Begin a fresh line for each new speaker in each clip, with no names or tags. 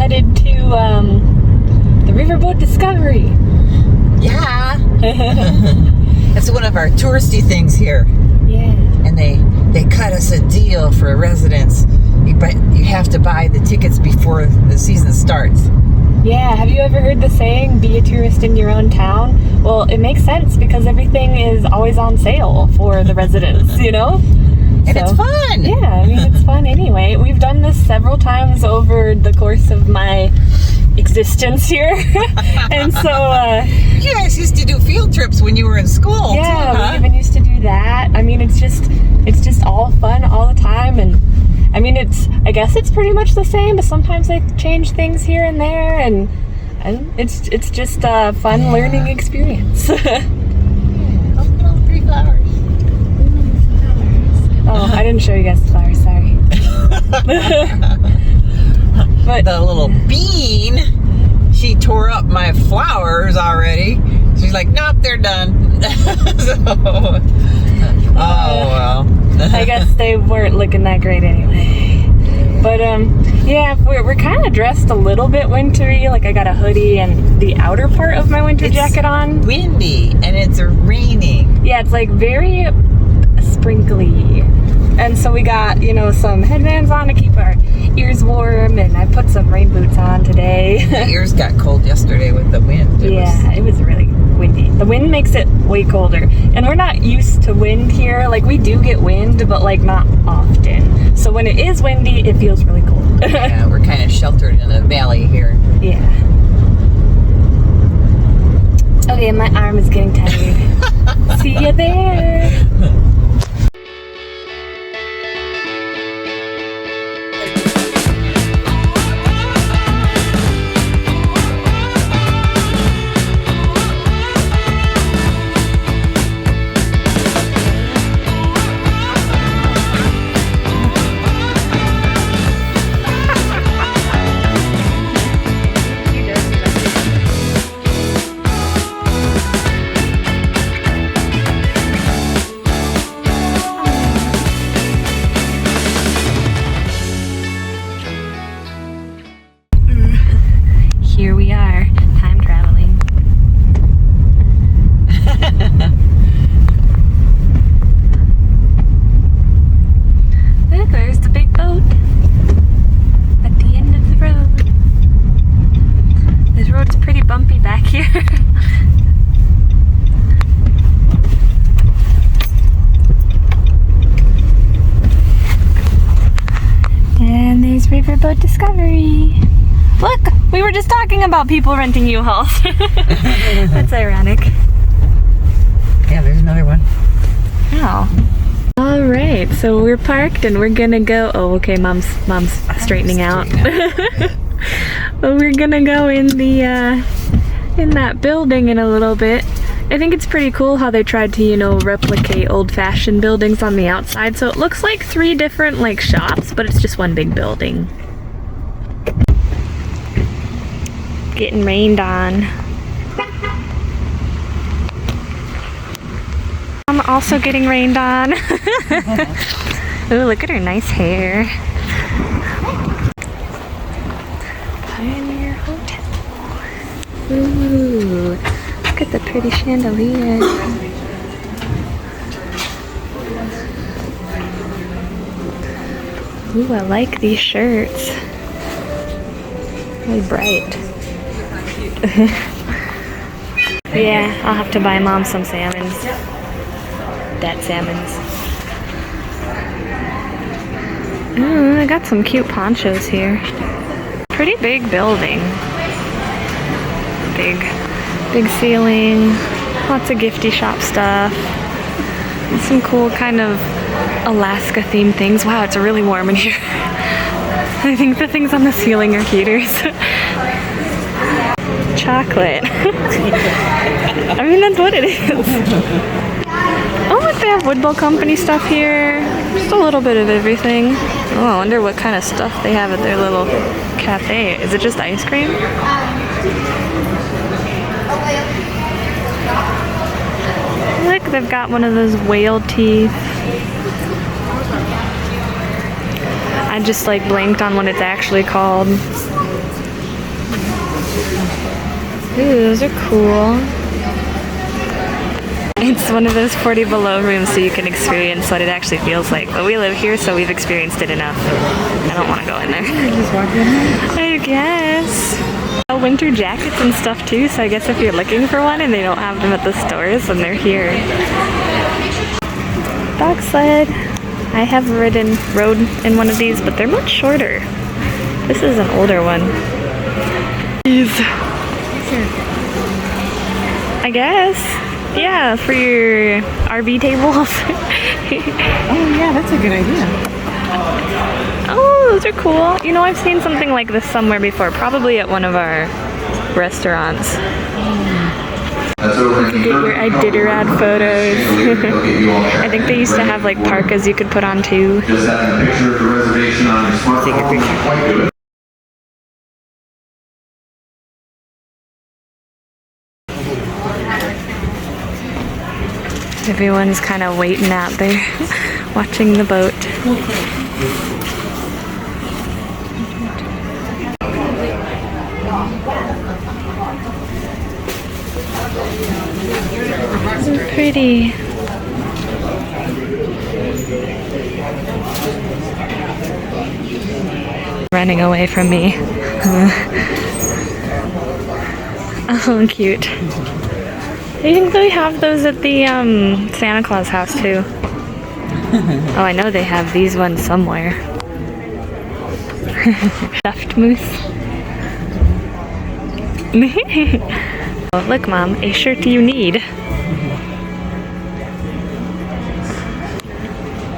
headed to the Riverboat Discovery.
Yeah. It's one of our touristy things here.
Yeah.
And they cut us a deal for residents. You have to buy the tickets before the season starts.
Yeah, have you ever heard the saying, be a tourist in your own town? Well, it makes sense because everything is always on sale for the residents, you know?
And it's fun!
Yeah, I mean, it's fun anyway. We've done this several times over the course of my existence here. And so,
you guys used to do field trips when you were in school,
yeah,
too, huh?
we even used to do that. I mean, it's just all fun all the time, and I mean, I guess it's pretty much the same, but sometimes they change things here and there, and it's just a fun learning experience.
Oh, pretty flowers.
Oh, I didn't show you guys the flowers, sorry. But
the little bean, she tore up my flowers already. She's like, nope, they're done. So, oh, well.
I guess they weren't looking that great anyway. But yeah, we're kind of dressed a little bit wintry. Like I got a hoodie and the outer part of my winter jacket on.
Windy and it's raining.
Yeah, it's like very sprinkly. And so we got, you know, some headbands on to keep our ears warm, and I put some rain boots on today.
The ears got cold yesterday with the wind.
It was really windy. The wind makes it way colder. And we're not used to wind here. Like, we do get wind, but like not often. So when it is windy, it feels really cold.
Yeah, we're kind of sheltered in a valley here.
Yeah. Okay, my arm is getting tired. See you there. Here we are, time traveling. Look, there's the big boat at the end of the road. This road's pretty bumpy back here. And there's Riverboat Discovery. Look, we were just talking about people renting U-Hauls. That's ironic.
Yeah, there's another one.
Oh. All right, so we're parked and we're gonna go. Oh, okay, mom's straightening out. Well, we're gonna go in that building in a little bit. I think it's pretty cool how they tried to, you know, replicate old-fashioned buildings on the outside. So it looks like 3 different like shops, but it's just one big building. Getting rained on. I'm also getting rained on. Ooh, look at her nice hair. Pioneer Hotel. Ooh, look at the pretty chandelier. Ooh, I like these shirts. Really bright. Yeah, I'll have to buy Mom some salmons. Dad salmons. Ooh, I got some cute ponchos here. Pretty big building. Big ceiling. Lots of gifty shop stuff. And some cool kind of Alaska themed things. Wow, it's really warm in here. I think the things on the ceiling are heaters. Chocolate. I mean, that's what it is. Oh, look, they have Woodville Company stuff here. Just a little bit of everything. Oh, I wonder what kind of stuff they have at their little cafe. Is it just ice cream? Look, they've got one of those whale teeth. I just like blanked on what it's actually called. Ooh, those are cool. It's one of those 40 below rooms so you can experience what it actually feels like. But we live here, so we've experienced it enough. I don't want to go in there.
Just walk in there?
I guess. Winter jackets and stuff too, so I guess if you're looking for one and they don't have them at the stores, then they're here. Dog sled. I have rode in one of these, but they're much shorter. This is an older one. I guess. Yeah, for your RV tables.
Oh yeah, that's a good idea.
Oh, those are cool. You know, I've seen something like this somewhere before, probably at one of our restaurants. Get your Iditarod photos. I think they used to have like parkas you could put on too.
Just having a picture of the reservation on your smartphone.
Take a picture.
Quite good.
Everyone's kind of waiting out there, watching the boat. So pretty. Running away from me. Oh, cute. I think they have those at the Santa Claus house too. Oh, I know they have these ones somewhere. Stuffed moose. Oh, look, Mom, a shirt you need.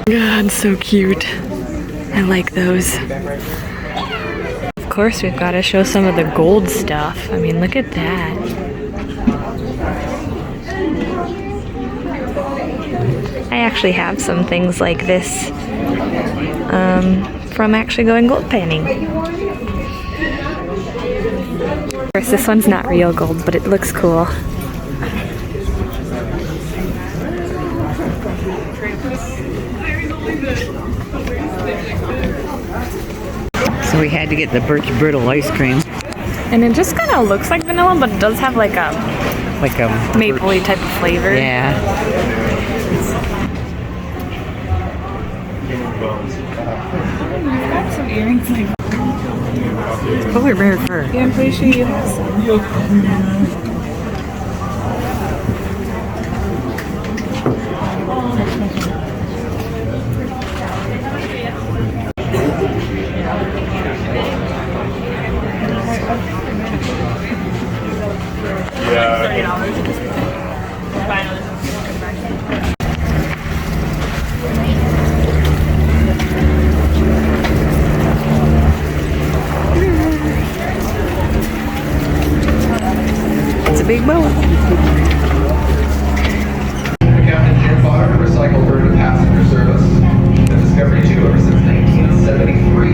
God, so cute. I like those. Of course, we've got to show some of the gold stuff. I mean, look at that. I actually have some things like this from actually going gold panning. Of course, this one's not real gold, but it looks cool.
So we had to get the birch brittle ice cream.
And it just kind of looks like vanilla, but it does have like a mapley type of flavor.
Yeah.
I've got some earrings like
Polar bear fur.
yeah, I'm pretty sure you have some.
It's a big boat.
Captain Jim Potter recycled bird to passenger service. The Discovery 2 ever since 1973.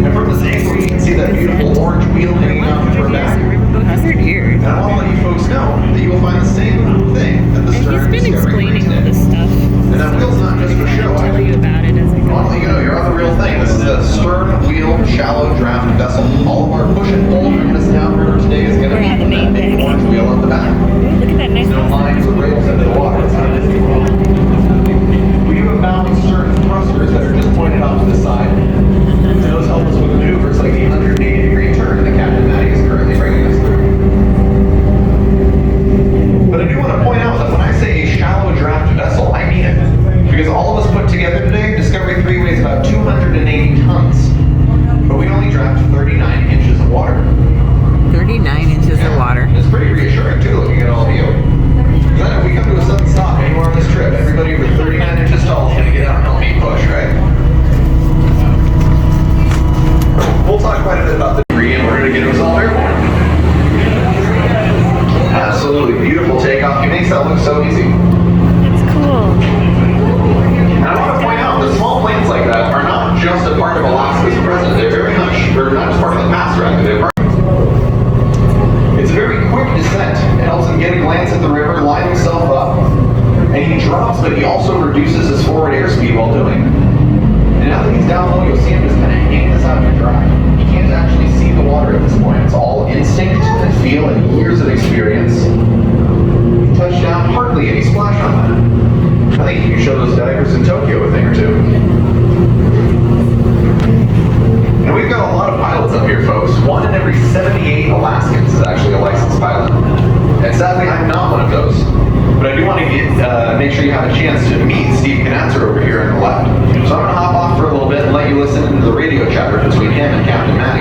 And from this angle, you can see that beautiful orange wheel hanging off her back.
100 years.
And I want to let you folks know that you will find the same thing at the
And
stern
he's been
Discovery
explaining all
today.
this stuff.
And that wheel's not just for show.
I'll tell you about it as I
I
go.
want to let you know you're on the real thing. This is a stern wheel shallow draft vessel. All of our push and pull from this downriver today is going to
We're
be
on the
from that
main
big
deck.
orange wheel at the back.
Look at that nice
No lines or rails into the water. We do have balanced certain thrusters that are just pointed off to the side. And those help us with maneuvers like the 180-degree turn that Captain Matty is currently bringing us through. But I do want to point out that when I say a shallow draft vessel, I mean it. Because all of us put together today, Discovery 3 weighs about 280 tons. But we only draft 39 inches of water.
39 inches of water.
It's pretty reassuring too, looking at all of you. Because I know if we come to a sudden stop anywhere on this trip, everybody over 39 inches tall is going to get out and help me push, right? We'll talk quite a bit about the degree in order to get us all airborne. Absolutely beautiful takeoff. He makes that look so easy.
It's cool.
And I want to point out that small planes like that are not just a part of Alaska's present. They're very much, they're not just part of the past, rather. They're part. It's a very quick descent. It helps him get a glance at the river, line himself up, and he drops, but he also reduces his forward airspeed while doing it. And now that he's down low, you'll see him just kind of hang this out to dry. He can't actually see the water at this point. It's all instinct and feel and years of experience. Touchdown, hardly any splash on that. I think you can show those divers in Tokyo a thing or two. And we've got a lot of pilots up here, folks. 1 in every 78 Alaskans is actually a licensed pilot. And sadly, I'm not one of those. But I do want to make sure you have a chance to meet Steve Knatzer over here on the left. So I'm going to hop off for a little bit and let you listen to the radio chatter between him and Captain Matty.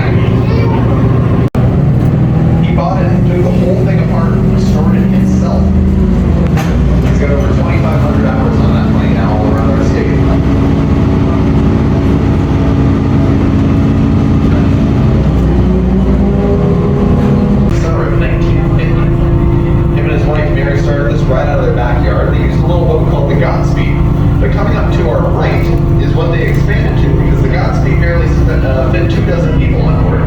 He bought it, took the whole thing apart, restored it himself. He's got over 2,500 hours on that plane now all around our state. Summer of 1950. Him and his wife Mary started this right out of their backyard. They used a little boat called the Godspeed. But coming up to our right is what they expanded to, because the Godspeed barely fit 24 people on board.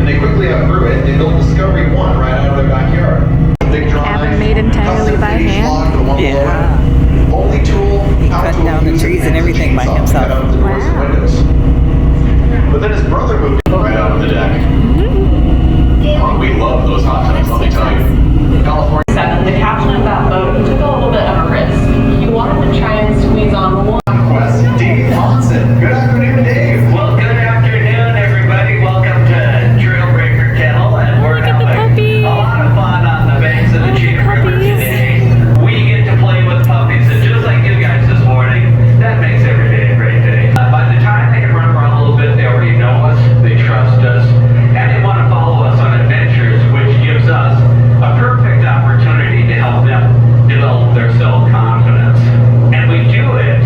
And they quickly outgrew it. They built Discovery 1 right out of their backyard. Big drive,
Cabin made entirely by hand.
Yeah.
Only tool.
He cut down the trees and everything by himself.
Wow.
But then his brother moved right out of the deck. Oh, we love those hot tubs, let me tell you. California.
The captain of that boat took a little bit of a risk. He wanted to try and squeeze on one.
Quest, Dave Monson. Good afternoon, Dave.
Well, good afternoon, everybody. Welcome to Trailbreaker Kennel, and we're
Look at the
having
puppy.
a lot of fun on the banks of the Chena River
puppies.
today. We get to play with puppies, and just like you guys this morning, that makes every day a great day. By the time they can run around a little bit, they already know us, they trust us, and they want to follow us on adventures, which gives us a perfect opportunity to help them develop their self-confidence. And we do it,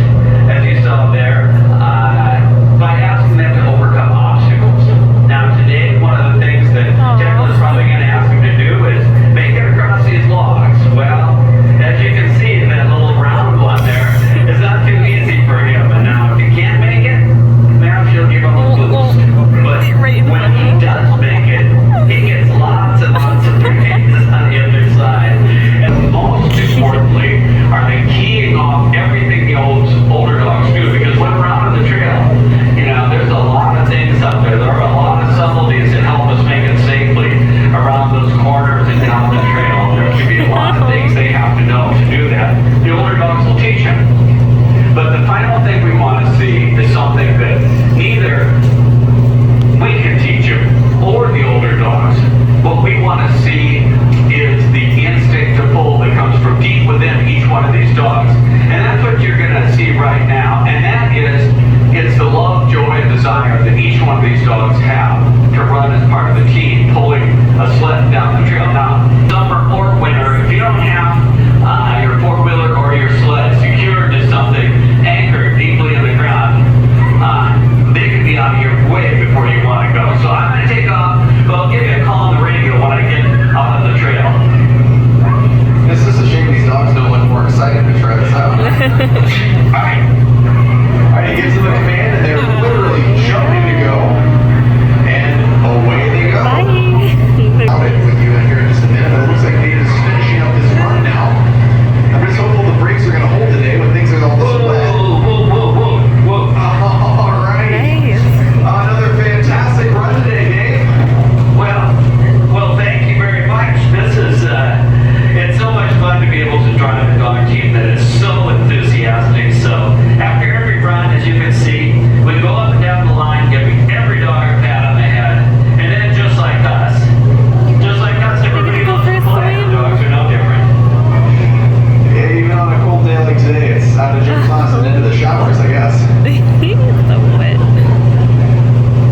as you saw there, by asking them to overcome obstacles. Now today, one of the things that Jekyll is probably going to ask them to do is make it across these logs. Well, as you can see, that little round one there is not too easy for him. And now if he can't make it, now she'll give him a boost. But when he does make it, he gets lots and lots of praises on the other side. And most importantly, are they keying off everything the older dogs do? Because when we're out on the trail, you know, there's a lot of things up there. There are a lot of subtleties that help us make it safely around those corners and down the trail. There should be a lot of things they have to know to do that. The older dogs will teach them. But the final thing we want to see is something that neither we can teach them or the older dogs. What we want to see is the instinct to pull that comes from deep within each one of these dogs. And that's what you're going to see right now. And that is, it's the love, joy, and desire that each one of these dogs have to run as part of the team, pulling a sled down the trail. Now, summer or winter, if you don't have your four-wheeler or your sled secured to something anchored deeply in the ground, they could be out of your way before you want to go. So I'm going to take off, but I'll give you a call on the radio when I get out on the trail.
It's just a shame these dogs don't look more excited to try this out. Alright, he gives them a command and they're literally jumping to go. And away they go.
Bye.
I'll be with you in here in just a minute, but it looks like Nate is finishing up this run now. I'm just hopeful the brakes are going to hold today when things are all this wet.
Whoa.
Alright.
Nice.
Another fantastic run today, Dave.
Well, thank you very much. This is, it's so much fun to be able to drive a dog team that is so enthusiastic. So after every run, as you can see, we go up and down the line, giving every dog a pat on the head. And then just like us, everybody
go
loves
for
to
a
play.
swim.
The dogs are no different.
Yeah, even on a cold day like today, it's out of gym class and into the showers, I guess.
So wet.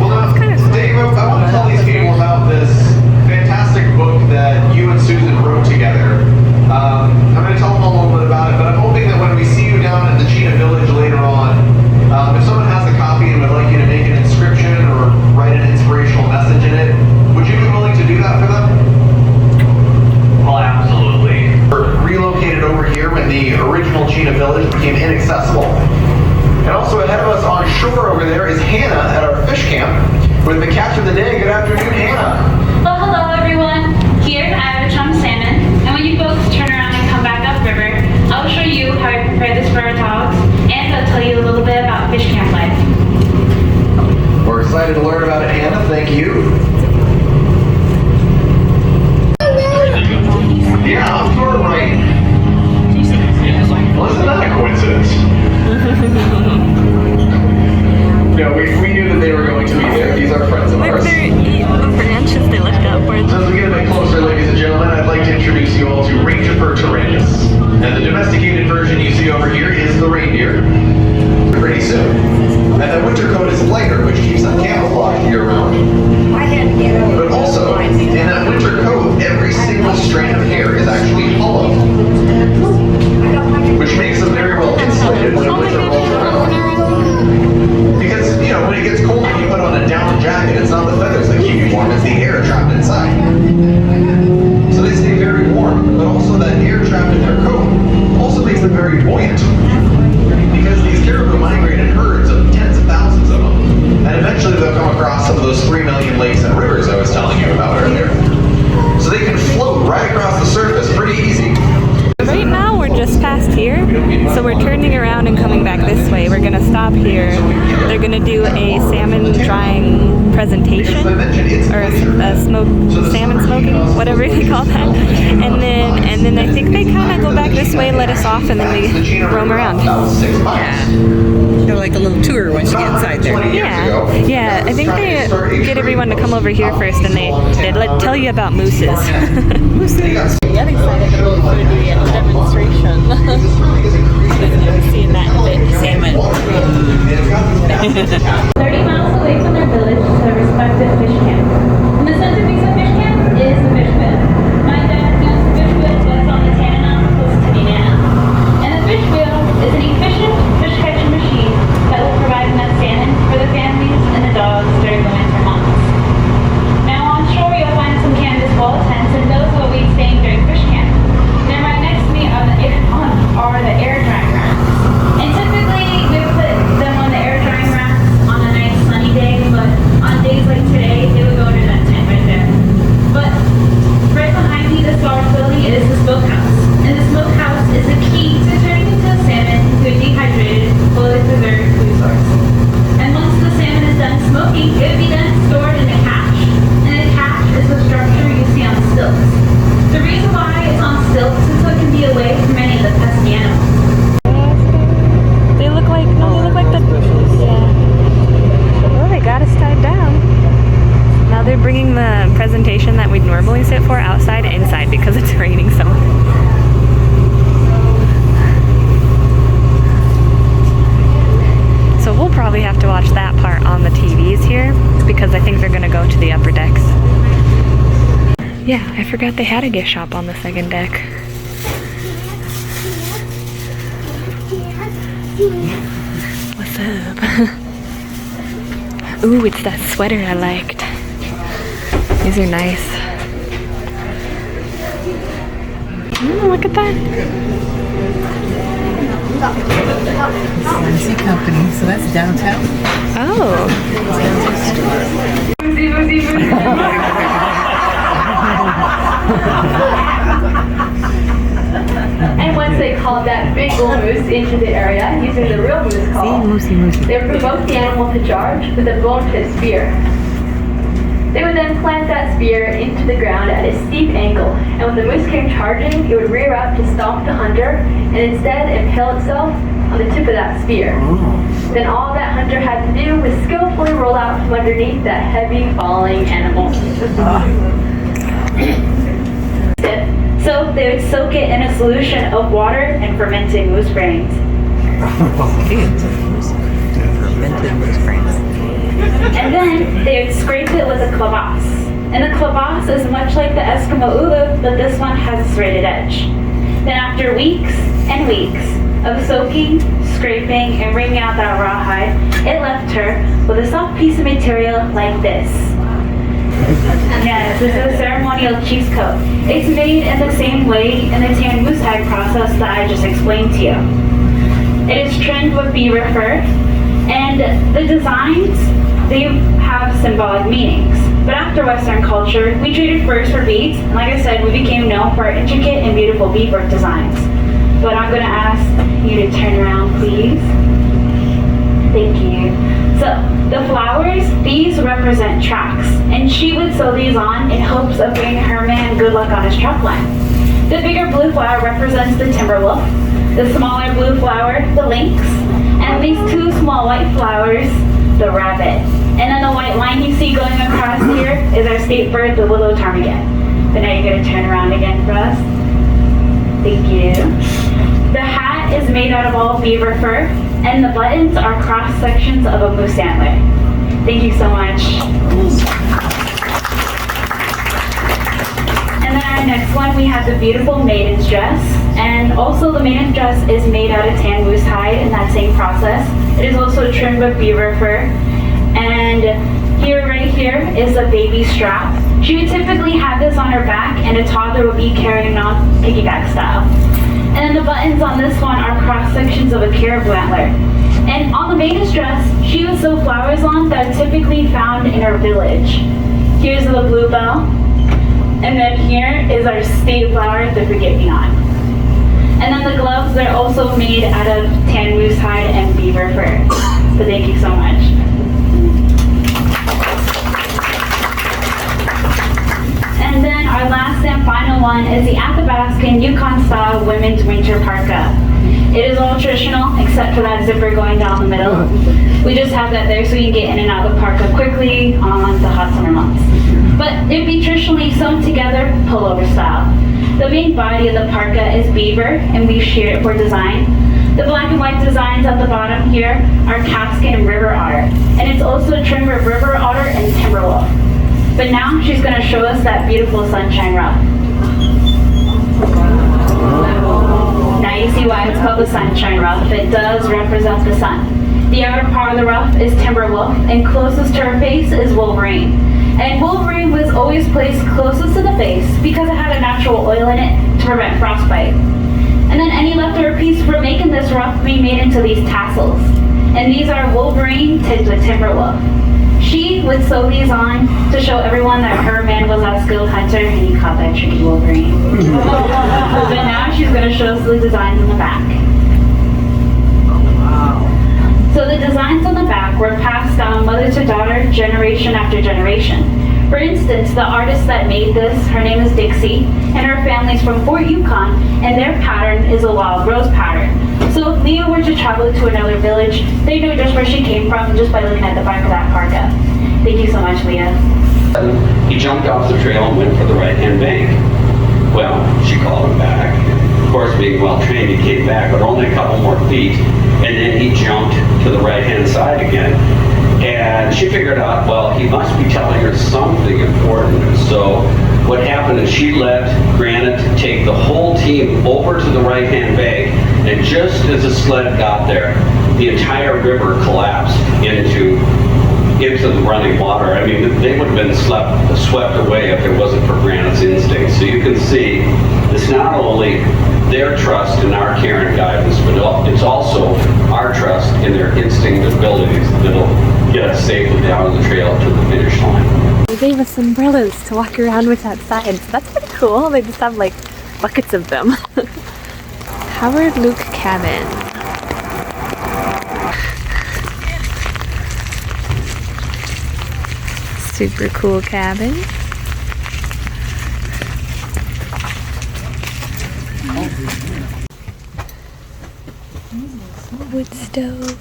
Well, now, Dave, I want to tell these people about this fantastic book that you and Susan wrote together. I'm going to tell them a little bit about it, but I'm hoping that when we see you down at the Chena Village later on, if someone has a copy and would like you to make an inscription or write an inspirational message in it, would you be willing to do that for them?
Well, absolutely.
We're relocated over here when the original Chena Village became inaccessible. And also ahead of us on shore over there is Hannah at our fish camp with the catch of the day. Good afternoon, Hannah.
Well, hello everyone. Here I have a chum salmon, and when you folks turn around and come back upriver, I'll show you how I prepare this for our dogs, and I'll tell you a little bit about fish camp life.
We're excited to learn about it, Hannah. Thank you. Yeah, up to our right. Wasn't that a coincidence? No, we knew that they were going to be there. These are friends of
Look,
ours.
they're eating the branches they left out for
So
them.
as we get a bit closer, ladies and gentlemen, I'd like to introduce you all to Rangerfur tyrannus. And the domesticated version you see over here is the reindeer. Pretty soon. And the winter coat is lighter, which keeps them camouflaged year-round. But also, in that winter coat, every single strand of hair is actually hollow, which makes them very well insulated when winter rolls around. Because, you know, when it gets cold and you put on a down jacket, it's not the feathers that keep you warm, it's the air trapped inside. So they stay very warm, but also that air trapped in their coat also makes them very buoyant. Because these caribou migrate in herds of tens of thousands of them. And eventually they'll come across some of those 3 million lakes and rivers I was telling you about earlier. So they can float right across the surface pretty easy.
Right now we're just past here, so we're turning around and coming back this way. We're gonna stop here. They're gonna do a salmon drying presentation, or a salmon smoking, whatever they call that. And then I think they kind of go back this way, let us off, and then we roam around.
They're like a little tour once you get inside there.
Yeah. I think they get everyone to come over here first, and they tell you about mooses.
Getting excited about for the demonstration. Seeing that bit salmon.
30 miles away from their village to their respective fish camp. In the centerpiece of fish camp is the fish wheel. My dad used the fish wheel that's on the Chena close to Chena. And the fish wheel is an efficient fish catching machine that will provide enough salmon for the families and the dogs during the winter months. Now on shore you'll find some canvas wall tents, and those will be staying during fish camp. Then right next to me are the air drying racks. And typically we would put them on the air drying racks on a nice sunny day, but on days like today, they would go under that tent right there. But right behind me, this large building is the smokehouse. And the smokehouse is the key to turning into a salmon into a dehydrated, fully preserved food source. And once the salmon is done smoking, it would be then stored in a cache. And a cache is the structure you see on stilts. The reason why it's on stilts is so it can be away from any of the pesky animals.
They look like the bushes. Yeah. Oh, they got us tied down. Now they're bringing the presentation that we'd normally sit for outside inside because it's raining so much. So we'll probably have to watch that part on the TVs here because I think they're gonna go to the upper decks. Yeah, I forgot they had a gift shop on the second deck. What's up? Ooh, it's that sweater I liked. These are nice. Ooh, look at that.
Fancy company, so that's downtown.
Oh.
And once they called that big bull moose into the area using the real moose call, they would provoke the animal to charge with a bone-tipped spear. They would then plant that spear into the ground at a steep angle, and when the moose came charging, it would rear up to stomp the hunter and instead impale itself on the tip of that spear. Then all that hunter had to do was skillfully roll out from underneath that heavy falling animal. So they would soak it in a solution of water and fermented moose brains.
Fermented moose brains.
And then they would scrape it with a clavas. And the clavas is much like the Eskimo ulu, but this one has a serrated edge. Then after weeks and weeks of soaking, scraping, and wringing out that rawhide, it left her with a soft piece of material like this. Yes, this is a ceremonial cheese coat. It's made in the same way in the tan moose hide process that I just explained to you. It is trimmed with beaver fur, and the designs, they have symbolic meanings. But after Western culture, we traded furs for beads, and like I said, we became known for our intricate and beautiful beadwork designs. But I'm going to ask you to turn around, please. Thank you. So, the flowers, these represent tracks, and she would sew these on in hopes of bringing her man good luck on his truck line. The bigger blue flower represents the timber wolf, the smaller blue flower, the lynx, and these two small white flowers, the rabbit. And then the white line you see going across here is our state bird, the willow ptarmigan. But now you're gonna turn around again for us. Thank you. The hat is made out of all beaver fur, and the buttons are cross sections of a moose antler. Thank you so much. And then our next one, we have the beautiful maiden's dress. And also the maiden's dress is made out of tan moose hide in that same process. It is also trimmed with beaver fur. And here, right here, is a baby strap. She would typically have this on her back, and a toddler would be carrying on piggyback style. And then the buttons on this one are cross sections of a caribou antler. And on the maiden's dress, she would sew flowers on that are typically found in her village. Here's the bluebell. And then here is our state flower, the forget-me-not. And then the gloves, they're also made out of tan moose hide and beaver fur. So thank you so much. And then our last and final one is the Athabascan Yukon-style women's winter parka. It is all traditional except for that zipper going down the middle. We just have that there so you can get in and out of the parka quickly on the hot summer months. But it'd be traditionally sewn together pullover style. The main body of the parka is beaver, and we shear it for design. The black and white designs at the bottom here are calfskin and river otter, and it's also trimmed with river otter and timber wolf. But now she's going to show us that beautiful sunshine ruff. Now you see why it's called the sunshine ruff. It does represent the sun. The outer part of the ruff is timber wolf, and closest to her face is wolverine. And wolverine was always placed closest to the face because it had a natural oil in it to prevent frostbite. And then any leftover piece for making this ruff would be made into these tassels. And these are wolverine tipped with timber wolf. She would sew these on to show everyone that her man was a skilled hunter and he caught that tricky wolverine. But now she's going to show us the designs in the back. So the designs on the back were passed down mother to daughter, generation after generation. For instance, the artist that made this, her name is Dixie, and her family's from Fort Yukon, and their pattern is a wild rose pattern. So if Leah were to travel to another village, they know just where she came from just by looking at the back of that parka. Thank you so much, Leah.
He jumped off the trail and went for the right-hand bank. Well, she called him back. Of course, being well-trained, he came back, but only a couple more feet, and then he jumped to the right-hand side again. And she figured out, well, he must be telling her something important. So what happened is she let Granite take the whole team over to the right-hand bank, and just as the sled got there, the entire river collapsed into the running water. I mean, they would have been swept away if it wasn't for Granite's instinct. So you can see it's not only their trust in our care and guidance, but it's also our trust in their instinct abilities that'll get us safely down the trail to the finish line.
They gave us umbrellas to walk around with outside, so that's pretty cool. They just have like buckets of them. Howard Luke Cabin. Super cool cabin. Wood stove.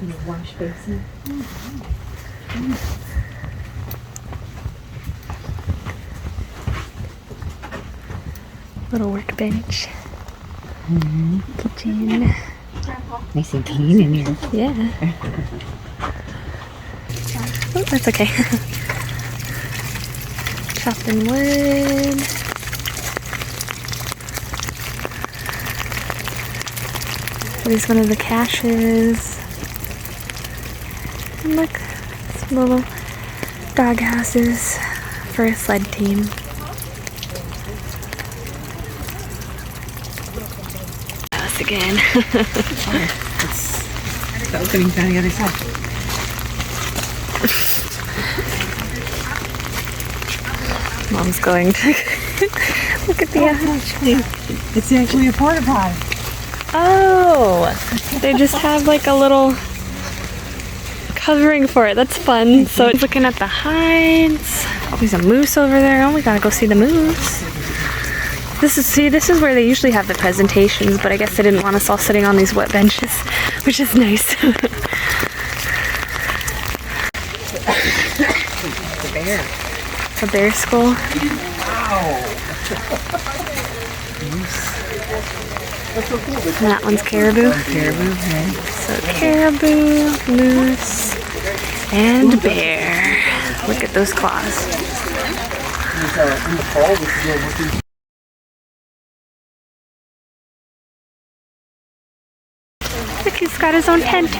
And a wash basin.
Little workbench. Kitchen.
Nice and clean in here.
Yeah. Oh, that's okay. Chopping wood. There's one of the caches. And look, some little dog houses for a sled team. House again.
The opening's on the other side.
Mom's going to look at the house.
It's actually a porta potty.
Oh, they just have like a little covering for it. That's fun. So it's looking at the hides. Oh, there's a moose over there. Oh, we gotta go see the moose. This is where they usually have the presentations, but I guess they didn't want us all sitting on these wet benches, which is nice.
The bear.
A bear skull. And that one's caribou.
Caribou, right?
So caribou, moose, and bear. Look at those claws. Look, he's got his own tent.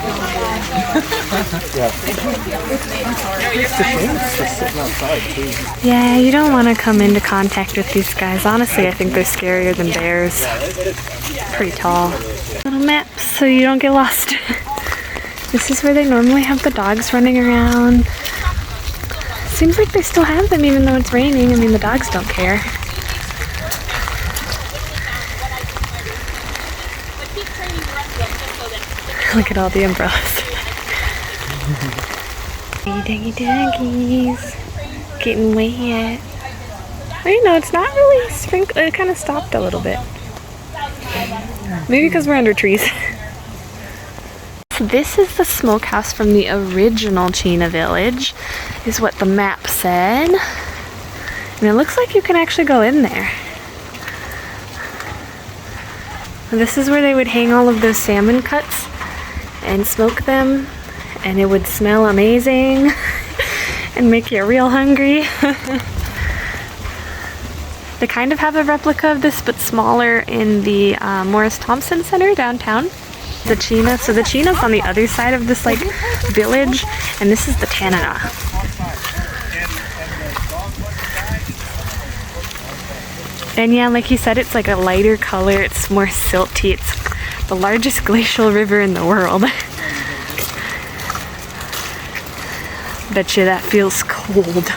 Yeah, you don't want to come into contact with these guys. Honestly, I think they're scarier than bears. Pretty tall. Little maps so you don't get lost. This is where they normally have the dogs running around. Seems like they still have them even though it's raining. I mean, the dogs don't care. Look at all the umbrellas. Doggy doggies. Getting wet. Well, you know, it's not really sprinkled. It kind of stopped a little bit. Maybe because we're under trees. So this is the smokehouse from the original Chena village, is what the map said. And it looks like you can actually go in there. This is where they would hang all of those salmon cuts and smoke them, and it would smell amazing and make you real hungry. They kind of have a replica of this but smaller in the Morris Thompson Center downtown. The Chena, so the Chena's on the other side of this like village, and this is the Tanana. And yeah, like you said, it's like a lighter color, it's more silty. It's the largest glacial river in the world. Bet you that feels cold.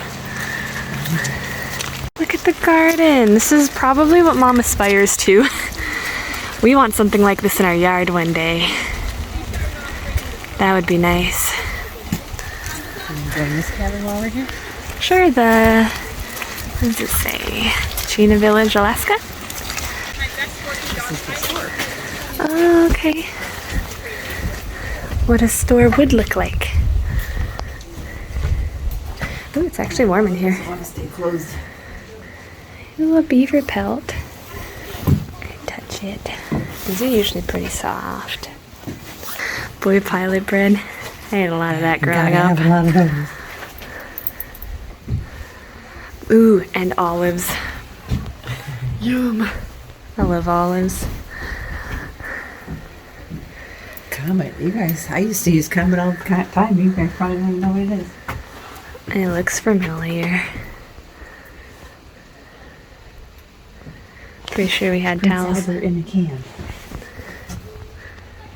Look at the garden. This is probably what Mom aspires to. We want something like this in our yard one day. That would be nice.
Can you join this cabin while we're here?
Sure, what does it say? Chena Village, Alaska? Oh, okay. What a store would look like. Ooh, it's actually warm in here.
I want to stay closed.
Ooh, a beaver pelt. Touch it. These are usually pretty soft. Boy pilot bread. I ate a lot of that growing up.
I have a lot of those.
Ooh, and olives. Yum. I love olives.
Comet, you guys. I used to use Comet all the time. You guys probably don't even know what it is.
It looks familiar. Pretty sure we had
Prince
towels.
Albert in a can.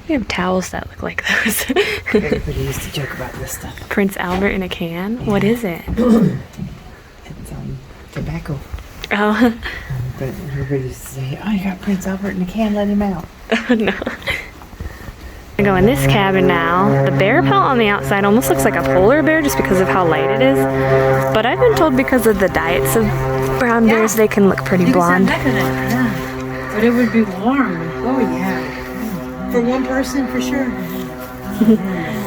We have towels that look like those.
Everybody used to joke about this stuff.
Prince Albert in a can? What is it?
It's tobacco.
Oh,
But everybody used to say, "Oh, you got Prince Albert in a can. Let him out."
oh no. I go in this cabin now. The bear pelt on the outside almost looks like a polar bear just because of how light it is. But I've been told because of the diets of brown bears, they can look pretty blonde.
Yeah. But it would be warm. Oh yeah. For one person, for sure.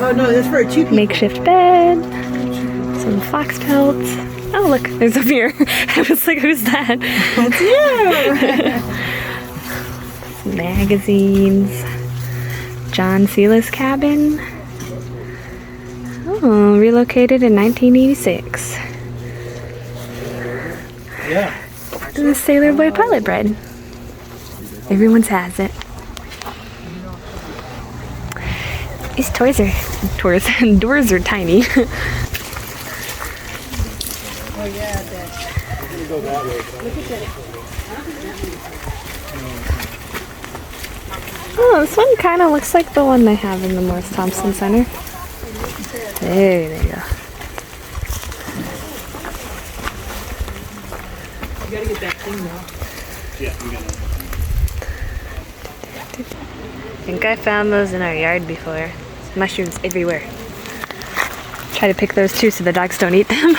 Oh no, that's for two people.
Makeshift bed. Some fox pelts. Oh look, there's a bear. I was like, who's that?
That's you.
Some magazines. John Seela's cabin. Oh, relocated in 1986.
Yeah.
And the Sailor Boy pilot bread. Everyone's has it. These doors are tiny. Oh, this one kind of looks like the one they have in the Morris Thompson Center. There you go.
You gotta get that thing though.
Yeah, I'm gonna.
I think I found those in our yard before. Mushrooms everywhere. Try to pick those too so the dogs don't eat them.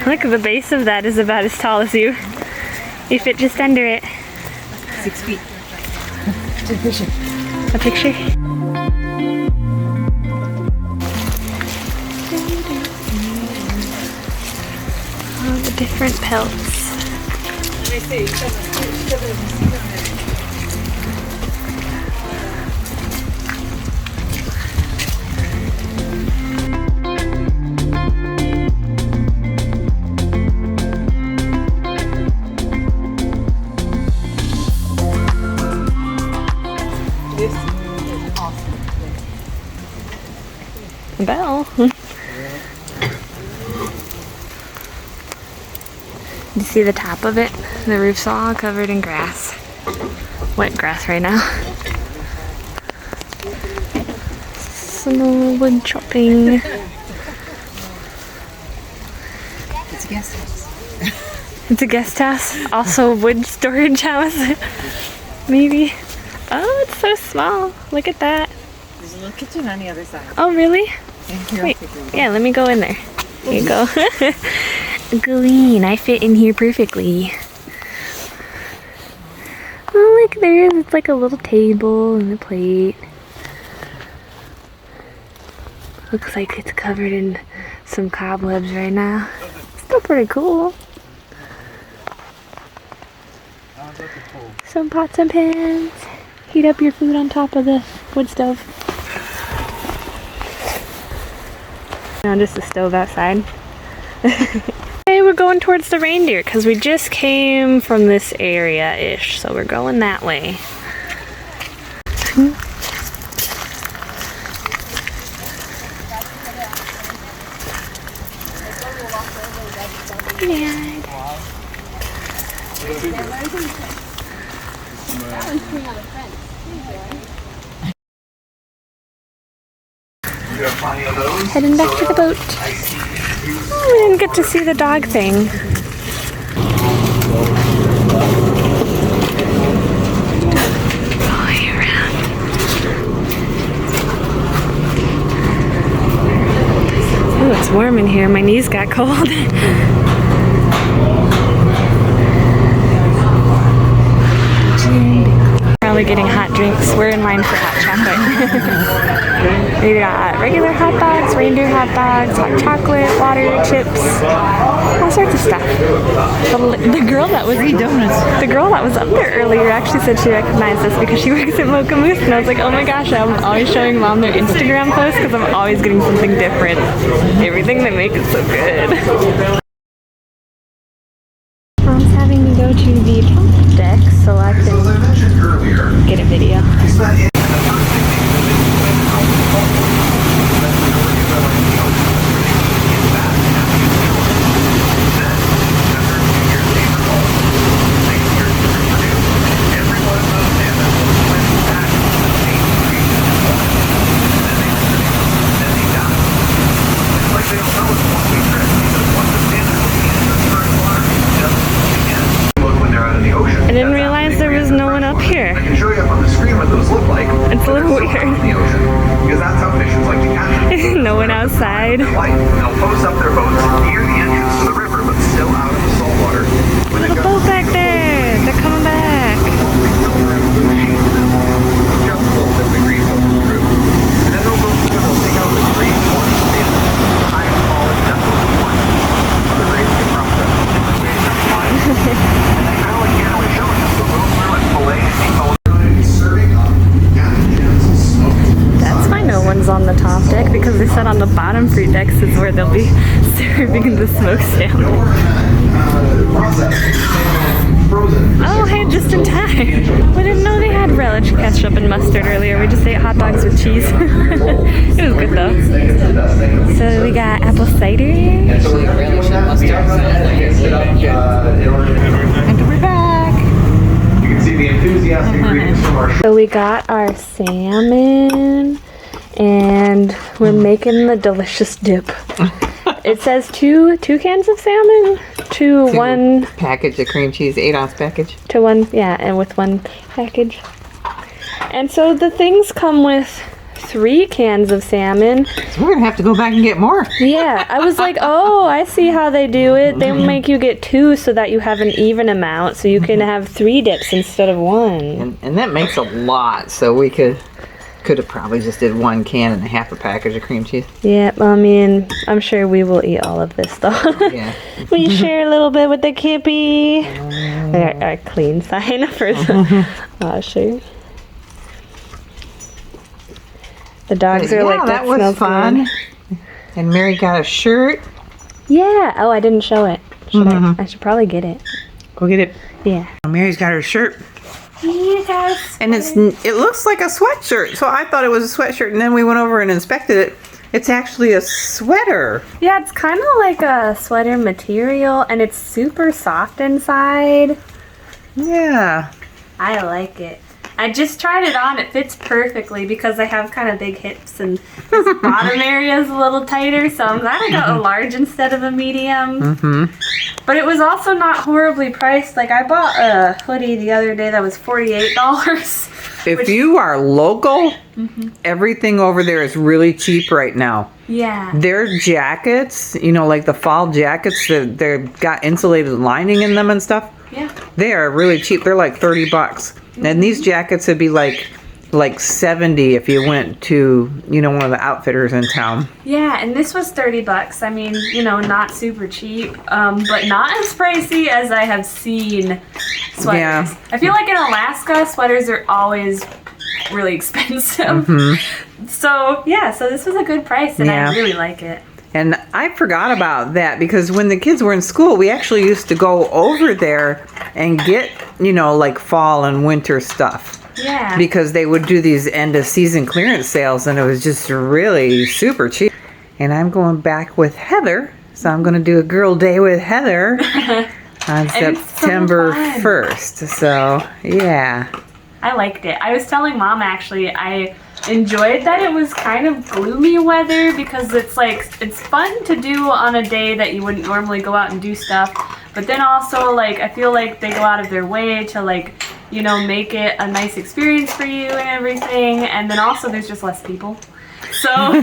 Look, the base of that is about as tall as you. You fit just under it.
6 feet. Take a picture.
A picture? All the different pelts.
Let me see.
A bell. You see the top of it? The roof's all covered in grass. Wet grass right now. Some wood chopping.
It's a guest house.
It's a guest house. Also a wood storage house. Maybe. Oh, it's so small. Look at that.
There's a little kitchen on the other side.
Oh, really?
Here,
Wait. Yeah, let me go in there. Here you go. Glean, I fit in here perfectly. Oh, look, there is. It's like a little table and a plate. Looks like it's covered in some cobwebs right now. Still pretty cool. Some pots and pans. Heat up your food on top of the wood stove. No, just a stove outside. Okay, we're going towards the reindeer because we just came from this area-ish, so we're going that way. Yeah. Heading back to the boat. Oh, we didn't get to see the dog thing. Going around. Ooh, it's warm in here. My knees got cold. Probably getting hot drinks. We're in line for hot chocolate. We got regular hot dogs, reindeer hot dogs, hot chocolate, water, chips, all sorts of stuff. The girl that was the girl that was up there earlier actually said she recognized us because she works at Mocha Moose, and I was like, oh my gosh, I'm always showing Mom their Instagram posts because I'm always getting something different. Everything they make is so good. Mom's having me go to the top deck so I can get a video. I didn't realize there was no one up here.
I can show you up on the screen what those look like.
It's a little weird.
In the ocean, because that's how fishermen like to catch them.
No one outside.
They'll post up their boats near the entrance to the river, but still out of the salt water. When
Little boat back there. They're coming back. That's why no one's on the top deck, because they said on the bottom 3 decks is where they'll be serving the smoked salmon. Oh, hey, just in time. We didn't know they had relish, ketchup, and mustard earlier. We just ate hot dogs with cheese. It was good though. So we got apple cider. And we're back.
You can see the enthusiastic greetings from our
So we got our salmon, and we're making the delicious dip. It says two cans of salmon to 1
package of cream cheese, 8-ounce package.
to 1, yeah, and with 1 package. And so the things come with 3 cans of salmon.
So we're gonna have to go back and get more.
Yeah, I was like, oh, I see how they do it. They make you get 2 so that you have an even amount, so you can have 3 dips instead of 1.
And that makes a lot, so we could have probably just did 1 can and a half a package of cream cheese.
Yeah, I mean, I'm sure we will eat all of this though.
Yeah.
We share a little bit with the kippy. Our clean sign for the washer. The dogs are like,
that was fun.
Good.
And Mary got a shirt.
Yeah. Oh, I didn't show it. I should probably get it.
Go get it.
Yeah.
Mary's got her shirt.
Yeah, guys.
And it looks like a sweatshirt. So I thought it was a sweatshirt, and then we went over and inspected it. It's actually a sweater.
Yeah, it's kind of like a sweater material, and it's super soft inside.
Yeah.
I like it. I just tried it on. It fits perfectly because I have kind of big hips and this bottom area is a little tighter. So I'm glad I got a large instead of a medium. But it was also not horribly priced. Like I bought a hoodie the other day that was $48.
If you are local, everything over there is really cheap right now.
Yeah.
Their jackets, you know, like the fall jackets, they've got insulated lining in them and stuff.
Yeah.
They are really cheap. They're like $30. And these jackets would be like 70 if you went to, you know, one of the outfitters in town.
Yeah, and this was $30. I mean, you know, not super cheap, but not as pricey as I have seen sweaters.
Yeah.
I feel like in Alaska, sweaters are always really expensive. So, yeah, so this was a good price, and I really like it.
And I forgot about that because when the kids were in school, we actually used to go over there and get, you know, like fall and winter stuff.
Yeah.
Because they would do these end of season clearance sales and it was just really super cheap. And I'm going back with Heather. So I'm going to do a girl day with Heather on September 1st. So, yeah.
I liked it. I was telling Mom actually, I enjoyed that it was kind of gloomy weather because it's like, it's fun to do on a day that you wouldn't normally go out and do stuff. But then also like, I feel like they go out of their way to like, you know, make it a nice experience for you and everything. And then also there's just less people. So,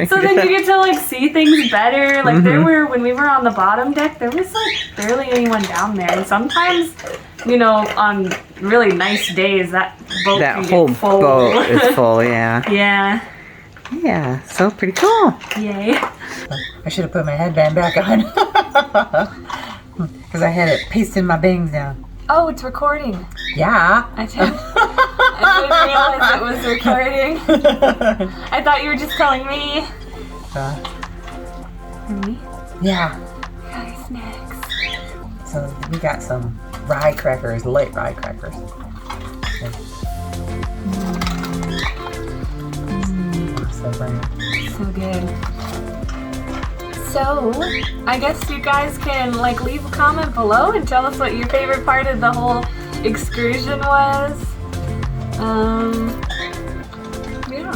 so then you get to like see things better. Like there were, when we were on the bottom deck, there was like barely anyone down there. And sometimes, you know, on really nice days, that boat
That
can
whole
get full.
boat is full, yeah.
Yeah.
Yeah, so pretty cool.
Yay.
I should have put my headband back on. Because I had it pasting my bangs down.
Oh, it's recording.
Yeah.
I didn't realize it was recording. I thought you were just telling me. Me?
Yeah.
Got snacks.
So we got some rye crackers, light rye crackers.
So good. So, I guess you guys can like leave a comment below and tell us what your favorite part of the whole excursion was. Yeah.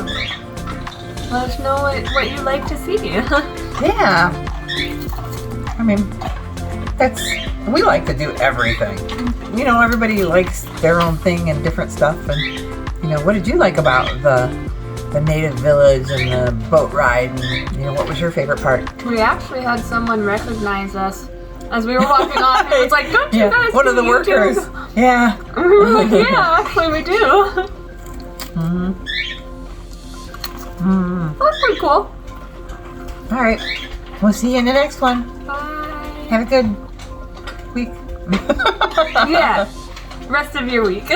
Let us know what you'd like to see.
Yeah. I mean, we like to do everything. You know, everybody likes their own thing and different stuff. And, you know, what did you like about the native village and the boat ride? And, you know, what was your favorite part?
We actually had someone recognize us as we were walking off. It was like, don't you guys
one
do
of the
YouTube?
workers. Yeah.
We were like, yeah, actually we do. That's pretty cool.
All right. We'll see you in the next one.
Bye.
Have a good week.
Yeah. Rest of your week.